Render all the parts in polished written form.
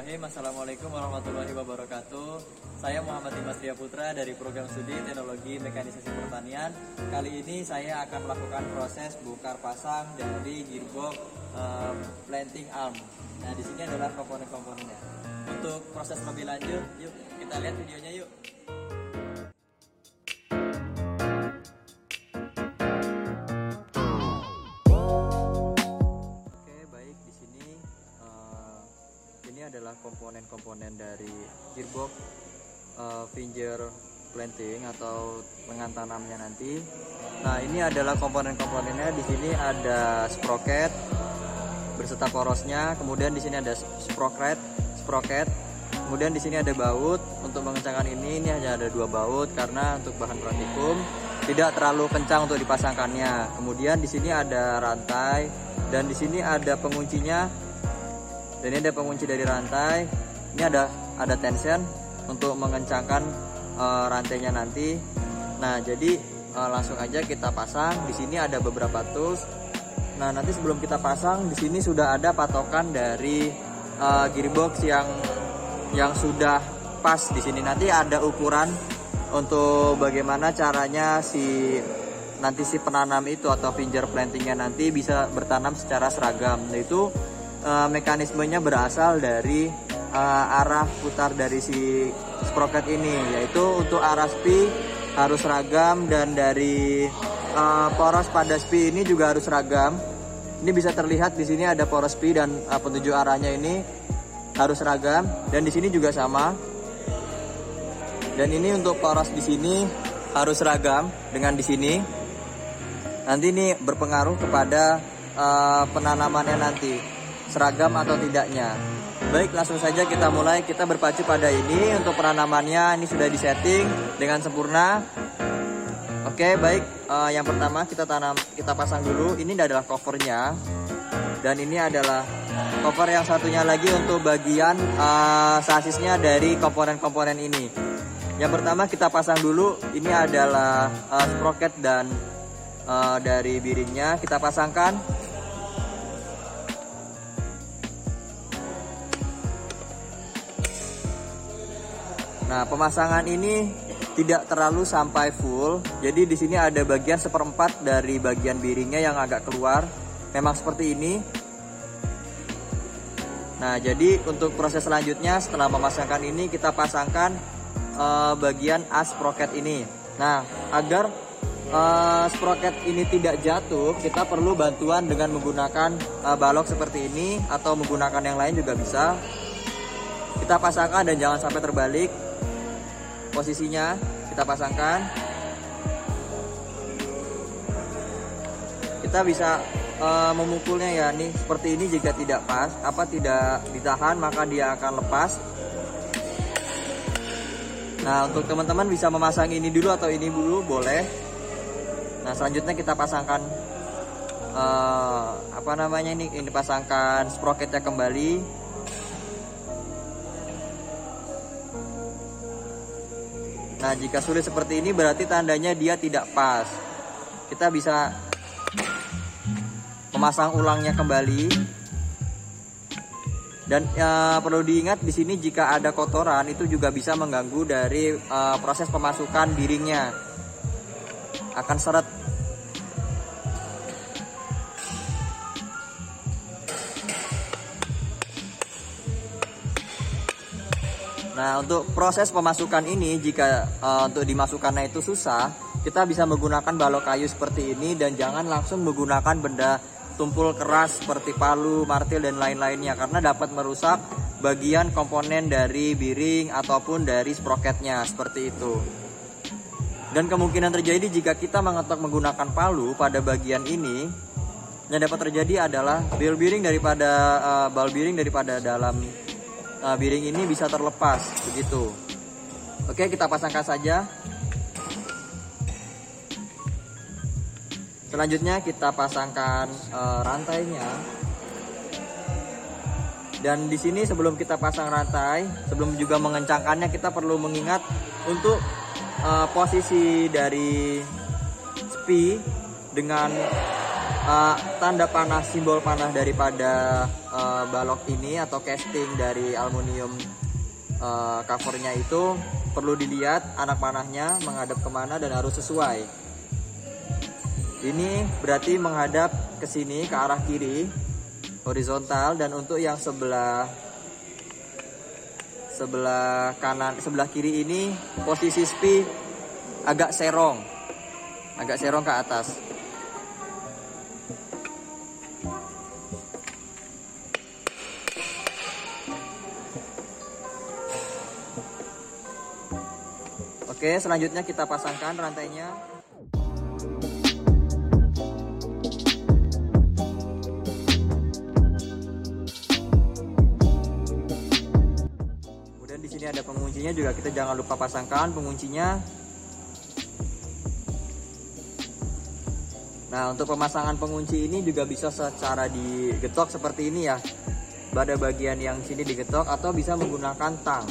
Bismillahirrahmanirrahim. Assalamualaikum warahmatullahi wabarakatuh. Saya Muhammad Dimas Ria Putra dari Program Studi Teknologi Mekanisasi Pertanian. Kali ini saya akan melakukan proses bongkar pasang dari gearbox planting arm. Nah, di sini adalah komponen-komponennya. Untuk proses lebih lanjut, yuk kita lihat videonya yuk. Ini adalah komponen-komponen dari gearbox finger planting atau lengan tanamnya nanti. Nah, ini adalah komponen-komponennya. Di sini ada sprocket berserta porosnya, kemudian di sini ada sprocket. Kemudian di sini ada baut. Untuk mengencangkan ini hanya ada 2 baut karena untuk bahan praktikum tidak terlalu kencang untuk dipasangkannya. Kemudian di sini ada rantai dan di sini ada penguncinya. Dan ini ada pengunci dari rantai. Ini ada tension untuk mengencangkan rantainya nanti. Nah, jadi langsung aja kita pasang. Di sini ada beberapa tools. Nah, nanti sebelum kita pasang, di sini sudah ada patokan dari gearbox yang sudah pas. Di sini nanti ada ukuran untuk bagaimana caranya nanti si penanam itu atau finger plantingnya nanti bisa bertanam secara seragam. Yaitu mekanismenya berasal dari arah putar dari si sprocket ini, yaitu untuk arah spi harus seragam dan dari poros pada spi ini juga harus seragam. Ini bisa terlihat di sini ada poros spi dan penunjuk arahnya ini harus seragam, dan di sini juga sama. Dan ini untuk poros di sini harus seragam dengan di sini. Nanti ini berpengaruh kepada penanamannya nanti, seragam atau tidaknya. Baik, langsung saja kita mulai. Kita berpacu pada ini. Untuk penanamannya ini sudah disetting dengan sempurna. Oke, baik. Yang pertama kita pasang dulu. Ini adalah covernya, dan ini adalah cover yang satunya lagi untuk bagian sasisnya dari komponen-komponen ini. Yang pertama kita pasang dulu. Ini adalah sprocket dan dari bearingnya kita pasangkan. Nah, pemasangan ini tidak terlalu sampai full. Jadi di sini ada bagian 1/4 dari bagian bearingnya yang agak keluar. Memang seperti ini. Nah, jadi untuk proses selanjutnya setelah memasangkan ini, kita pasangkan bagian as sprocket ini. Nah, agar sprocket ini tidak jatuh, kita perlu bantuan dengan menggunakan balok seperti ini atau menggunakan yang lain juga bisa. Kita pasangkan dan jangan sampai terbalik. Posisinya kita pasangkan. Kita bisa memukulnya ya, nih seperti ini. Jika tidak pas, tidak ditahan, maka dia akan lepas. Nah, untuk teman-teman bisa memasang ini dulu atau ini dulu boleh. Nah, selanjutnya kita pasangkan ini pasangkan sprocketnya kembali. Nah, jika sulit seperti ini berarti tandanya dia tidak pas. Kita bisa memasang ulangnya kembali. Dan perlu diingat di sini jika ada kotoran itu juga bisa mengganggu dari proses pemasukan bearingnya. Akan seret. Nah, untuk proses pemasukan ini, jika untuk dimasukkannya itu susah, kita bisa menggunakan balok kayu seperti ini dan jangan langsung menggunakan benda tumpul keras seperti palu, martil, dan lain-lainnya, karena dapat merusak bagian komponen dari bearing ataupun dari sprocketnya seperti itu. Dan kemungkinan terjadi jika kita mengetok menggunakan palu pada bagian ini, yang dapat terjadi adalah ball bearing daripada dalam bearing ini bisa terlepas begitu. Oke, kita pasangkan saja. Selanjutnya kita pasangkan rantainya. Dan di sini sebelum kita pasang rantai, sebelum juga mengencangkannya, kita perlu mengingat untuk posisi dari spi dengan tanda panah, simbol panah daripada balok ini atau casting dari aluminium covernya itu perlu dilihat anak panahnya menghadap kemana dan harus sesuai. Ini berarti menghadap ke sini, ke arah kiri, horizontal. Dan untuk yang sebelah kanan, sebelah kiri ini posisi spi agak serong ke atas. Oke, selanjutnya kita pasangkan rantainya. Kemudian di sini ada penguncinya juga, kita jangan lupa pasangkan penguncinya. Nah, untuk pemasangan pengunci ini juga bisa secara digetok seperti ini ya. Pada bagian yang sini digetok atau bisa menggunakan tang.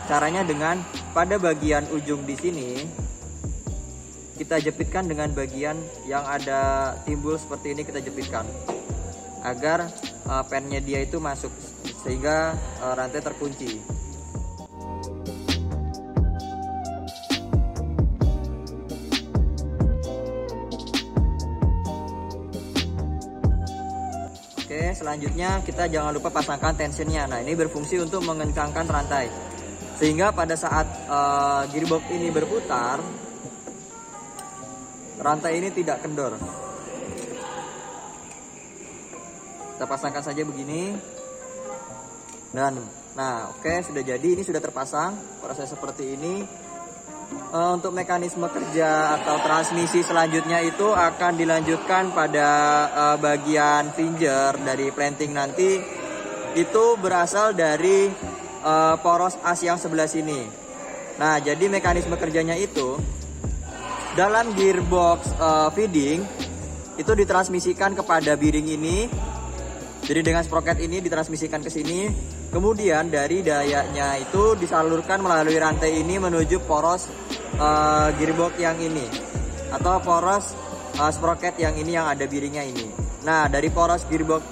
Caranya dengan pada bagian ujung di sini kita jepitkan dengan bagian yang ada timbul seperti ini, kita jepitkan agar pennya dia itu masuk sehingga rantai terkunci. Oke, selanjutnya kita jangan lupa pasangkan tensionnya. Nah, ini berfungsi untuk mengencangkan rantai sehingga pada saat gearbox ini berputar, rantai ini tidak kendor. Kita pasangkan saja begini. Dan nah, oke, sudah jadi, ini sudah terpasang. Proses seperti ini. Untuk mekanisme kerja atau transmisi selanjutnya itu akan dilanjutkan pada bagian finger dari planting nanti. Itu berasal dari poros as yang sebelah sini. Nah, jadi mekanisme kerjanya itu dalam gearbox feeding itu ditransmisikan kepada bearing ini. Jadi dengan sprocket ini ditransmisikan ke sini. Kemudian dari dayanya itu disalurkan melalui rantai ini menuju poros gearbox yang ini atau poros sprocket yang ini yang ada bearingnya ini. Nah, dari poros gearbox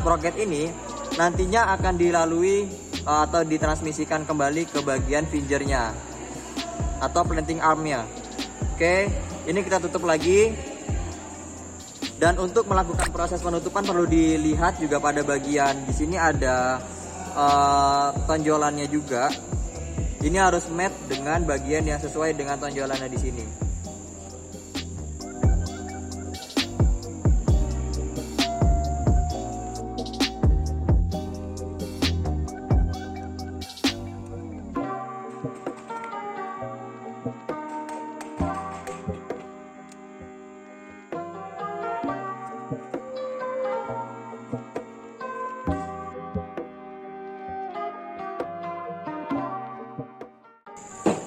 sprocket ini nantinya akan dilalui atau ditransmisikan kembali ke bagian fingernya atau planting armnya. Oke, ini kita tutup lagi. Dan untuk melakukan proses penutupan perlu dilihat juga pada bagian di sini ada tonjolannya juga. Ini harus match dengan bagian yang sesuai dengan tonjolannya di sini.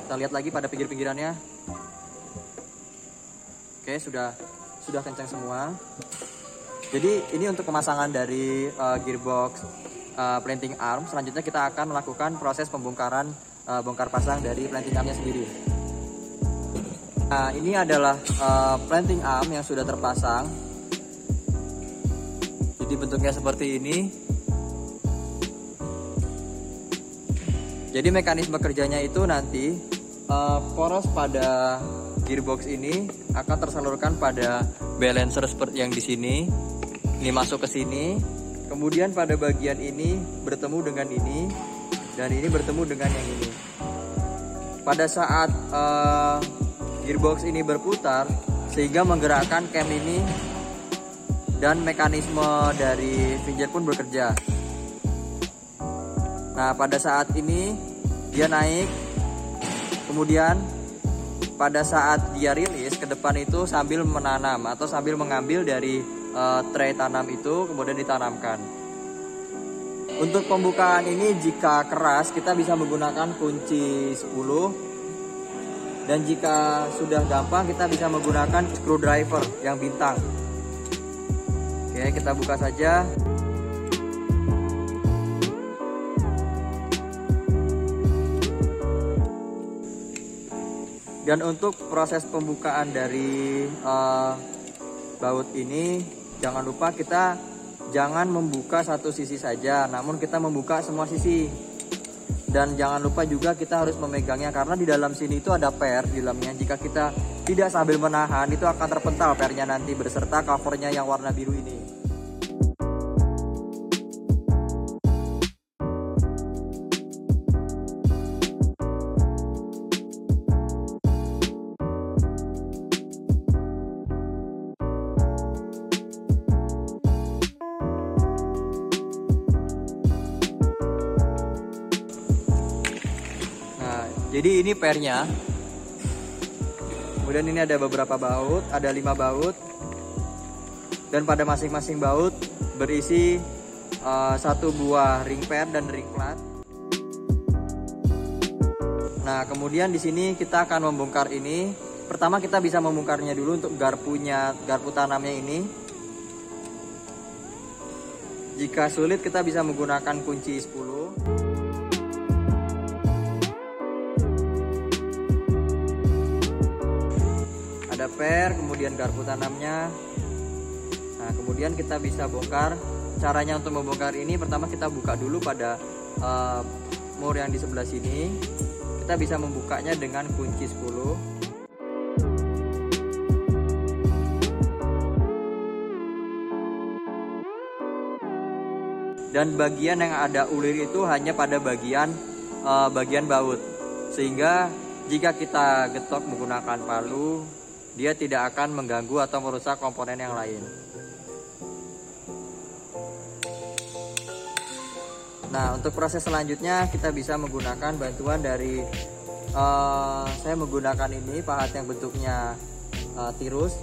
Kita lihat lagi pada pinggir-pinggirannya. Oke, sudah kencang semua. Jadi ini untuk pemasangan dari gearbox planting arm. Selanjutnya kita akan melakukan proses pembongkaran bongkar pasang dari planting armnya sendiri. Nah, ini adalah planting arm yang sudah terpasang. Jadi bentuknya seperti ini. Jadi mekanisme kerjanya itu nanti poros pada gearbox ini akan tersalurkan pada balancer seperti yang di sini. Ini masuk ke sini. Kemudian pada bagian ini bertemu dengan ini dan ini bertemu dengan yang ini. Pada saat gearbox ini berputar sehingga menggerakkan cam ini dan mekanisme dari finger pun bekerja. Nah, pada saat ini dia naik, kemudian pada saat dia rilis ke depan itu sambil menanam atau sambil mengambil dari tray tanam itu kemudian ditanamkan. Untuk pembukaan ini jika keras kita bisa menggunakan kunci 10, dan jika sudah gampang kita bisa menggunakan screwdriver yang bintang. Oke, kita buka saja. Dan untuk proses pembukaan dari baut ini jangan lupa kita jangan membuka satu sisi saja, namun kita membuka semua sisi. Dan jangan lupa juga kita harus memegangnya, karena di dalam sini itu ada per di dalamnya. Jika kita tidak sambil menahan, itu akan terpental pernya nanti beserta covernya yang warna biru ini. Jadi ini pernya. Kemudian ini ada beberapa baut, ada 5 baut. Dan pada masing-masing baut berisi 1 buah ring per dan ring plat. Nah, kemudian di sini kita akan membongkar ini. Pertama kita bisa membongkarnya dulu untuk garpu tanamnya ini. Jika sulit kita bisa menggunakan kunci 10. Ada per, kemudian garpu tanamnya. Nah, kemudian kita bisa bongkar. Caranya untuk membongkar ini, pertama kita buka dulu pada mur yang di sebelah sini. Kita bisa membukanya dengan kunci 10. Dan bagian yang ada ulir itu hanya pada bagian baut. Sehingga jika kita getok menggunakan palu, dia tidak akan mengganggu atau merusak komponen yang lain. Nah, untuk proses selanjutnya kita bisa menggunakan bantuan dari saya menggunakan ini pahat yang bentuknya tirus.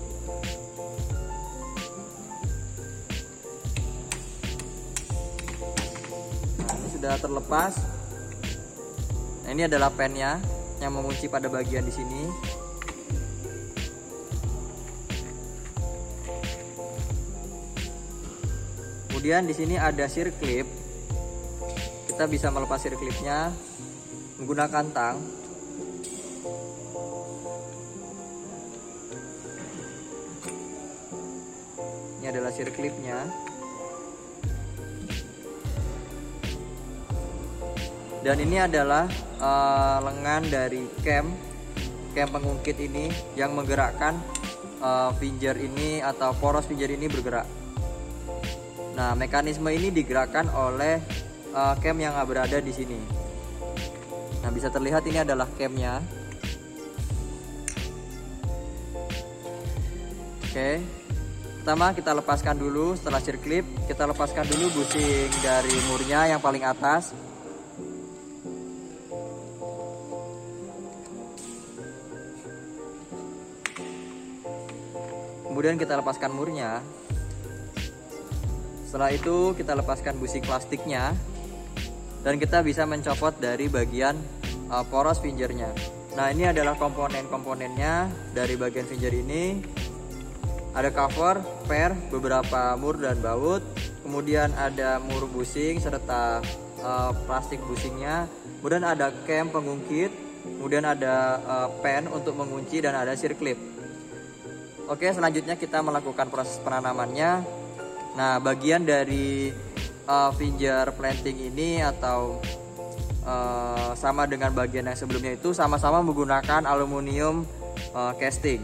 Nah, ini sudah terlepas. Nah, ini adalah pennya yang mengunci pada bagian di sini. Kemudian di sini ada sirklip. Kita bisa melepas sirklipnya menggunakan tang. Ini adalah sirklipnya. Dan ini adalah lengan dari cam pengungkit ini yang menggerakkan finger ini atau poros finger ini bergerak. Nah, mekanisme ini digerakkan oleh cam yang berada di sini. Nah, bisa terlihat ini adalah camnya. Oke. Pertama kita lepaskan dulu, setelah sirklip kita lepaskan dulu busing dari murnya yang paling atas. Kemudian kita lepaskan murnya. Setelah itu kita lepaskan busing plastiknya. Dan kita bisa mencopot dari bagian poros fingernya. Nah, ini adalah komponen-komponennya dari bagian finger ini. Ada cover, per, beberapa mur dan baut. Kemudian ada mur busing serta plastik busingnya. Kemudian ada cam pengungkit. Kemudian ada pen untuk mengunci dan ada sirklip. Oke, selanjutnya kita melakukan proses penanamannya. Nah, bagian dari finger planting ini atau sama dengan bagian yang sebelumnya itu sama-sama menggunakan aluminium casting.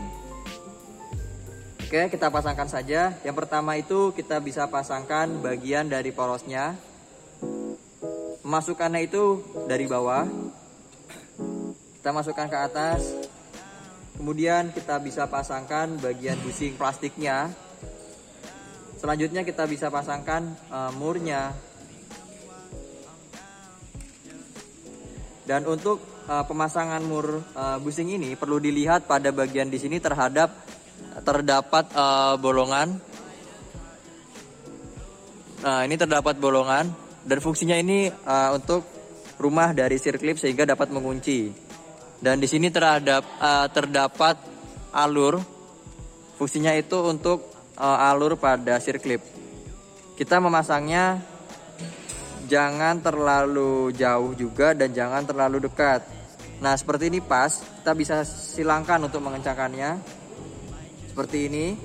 Oke, kita pasangkan saja. Yang pertama itu kita bisa pasangkan bagian dari porosnya. Masukkannya itu dari bawah. Kita masukkan ke atas. Kemudian kita bisa pasangkan bagian busing plastiknya. Selanjutnya kita bisa pasangkan murnya. Dan untuk pemasangan mur busing ini perlu dilihat pada bagian di sini terdapat bolongan. Nah, ini terdapat bolongan dan fungsinya ini untuk rumah dari sirklip sehingga dapat mengunci. Dan di sini terdapat alur. Fungsinya itu untuk alur pada sirklip. Kita memasangnya jangan terlalu jauh juga dan jangan terlalu dekat. Nah, seperti ini pas. Kita bisa silangkan untuk mengencangkannya. Seperti ini.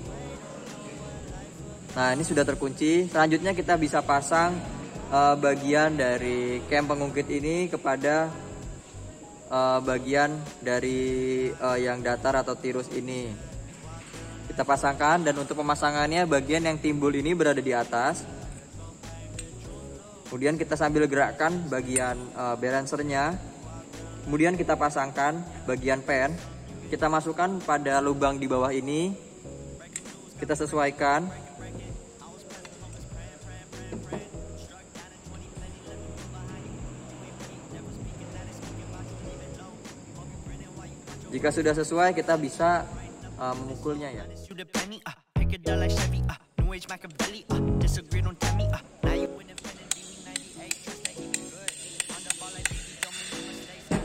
Nah, ini sudah terkunci. Selanjutnya kita bisa pasang bagian dari cam pengungkit ini kepada bagian dari yang datar atau tirus ini. Kita pasangkan, dan untuk pemasangannya bagian yang timbul ini berada di atas. Kemudian kita sambil gerakkan bagian balancernya. Kemudian kita pasangkan bagian pen. Kita masukkan pada lubang di bawah ini. Kita sesuaikan. Jika sudah sesuai, kita bisa memukulnya ya.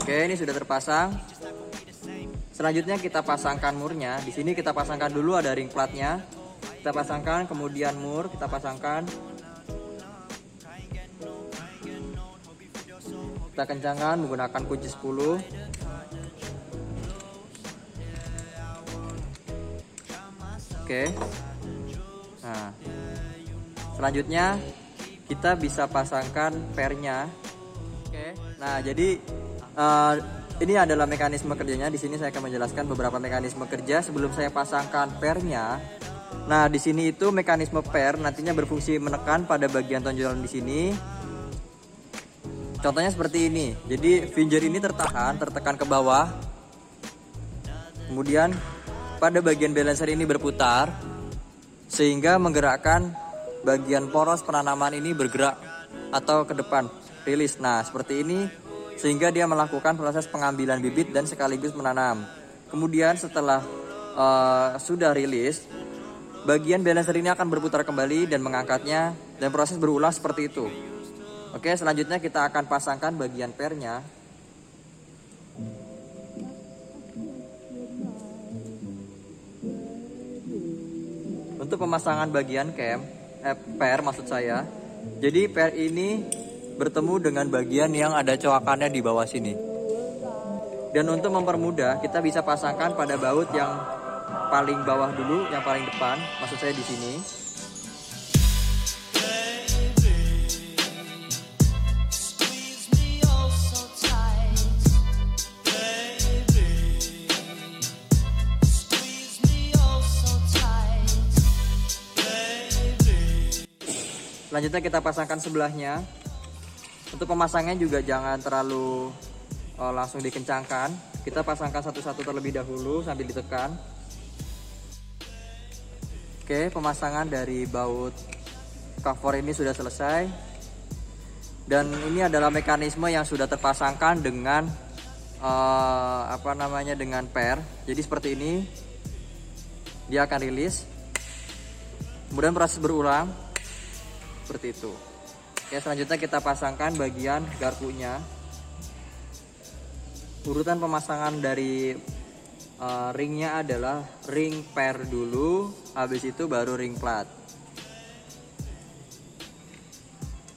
Oke, ini sudah terpasang. Selanjutnya kita pasangkan murnya. Di sini kita pasangkan dulu, ada ring platnya. Kita pasangkan, kemudian mur kita pasangkan. Kita kencangkan menggunakan kunci 10. Oke. Nah, selanjutnya kita bisa pasangkan pernya. Oke. Nah, jadi ini adalah mekanisme kerjanya. Di sini saya akan menjelaskan beberapa mekanisme kerja sebelum saya pasangkan pernya. Nah, di sini itu mekanisme per nantinya berfungsi menekan pada bagian tonjolan di sini. Contohnya seperti ini. Jadi finger ini tertekan ke bawah. Kemudian pada bagian balancer ini berputar sehingga menggerakkan bagian poros penanaman ini bergerak atau ke depan, rilis. Nah, seperti ini sehingga dia melakukan proses pengambilan bibit dan sekaligus menanam. Kemudian setelah sudah rilis, bagian balancer ini akan berputar kembali dan mengangkatnya, dan proses berulang seperti itu. Oke, selanjutnya kita akan pasangkan bagian pernya. Untuk pemasangan bagian per maksud saya. Jadi per ini bertemu dengan bagian yang ada coakannya di bawah sini. Dan untuk mempermudah, kita bisa pasangkan pada baut yang paling bawah dulu, yang paling depan, maksud saya di sini. Selanjutnya kita pasangkan sebelahnya. Untuk pemasangannya juga jangan terlalu langsung dikencangkan. Kita pasangkan satu-satu terlebih dahulu sambil ditekan. Oke, pemasangan dari baut cover ini sudah selesai. Dan ini adalah mekanisme yang sudah terpasangkan dengan dengan per. Jadi seperti ini. Dia akan rilis. Kemudian proses berulang. Seperti itu. Oke, selanjutnya kita pasangkan bagian garpunya. Urutan pemasangan dari ringnya adalah ring per dulu, habis itu baru ring plat.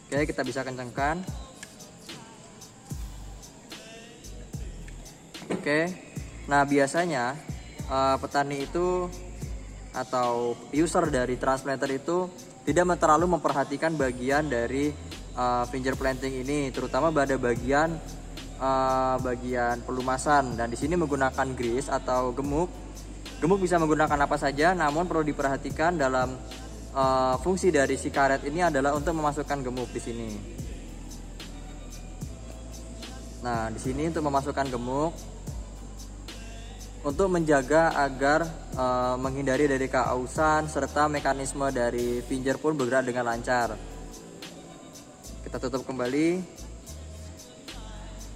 Oke, kita bisa kencangkan. Oke, nah biasanya petani itu atau user dari transplanter itu tidak terlalu memperhatikan bagian dari finger planting ini, terutama pada bagian pelumasan. Dan di sini menggunakan grease atau gemuk. Gemuk bisa menggunakan apa saja, namun perlu diperhatikan dalam fungsi dari si karet ini adalah untuk memasukkan gemuk di sini. Nah, di sini untuk memasukkan gemuk untuk menjaga agar menghindari dari keausan serta mekanisme dari finger pun bergerak dengan lancar. Kita tutup kembali.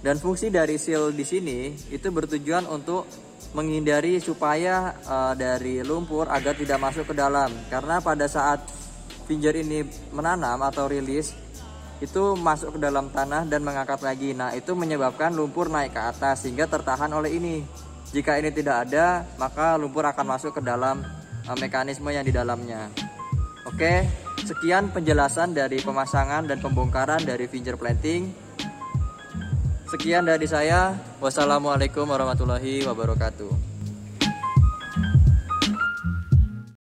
Dan fungsi dari seal di sini itu bertujuan untuk menghindari supaya dari lumpur agar tidak masuk ke dalam. Karena pada saat finger ini menanam atau rilis itu masuk ke dalam tanah dan mengangkat lagi. Nah, itu menyebabkan lumpur naik ke atas sehingga tertahan oleh ini. Jika ini tidak ada, maka lumpur akan masuk ke dalam mekanisme yang di dalamnya. Oke, sekian penjelasan dari pemasangan dan pembongkaran dari finger planting. Sekian dari saya. Wassalamualaikum warahmatullahi wabarakatuh.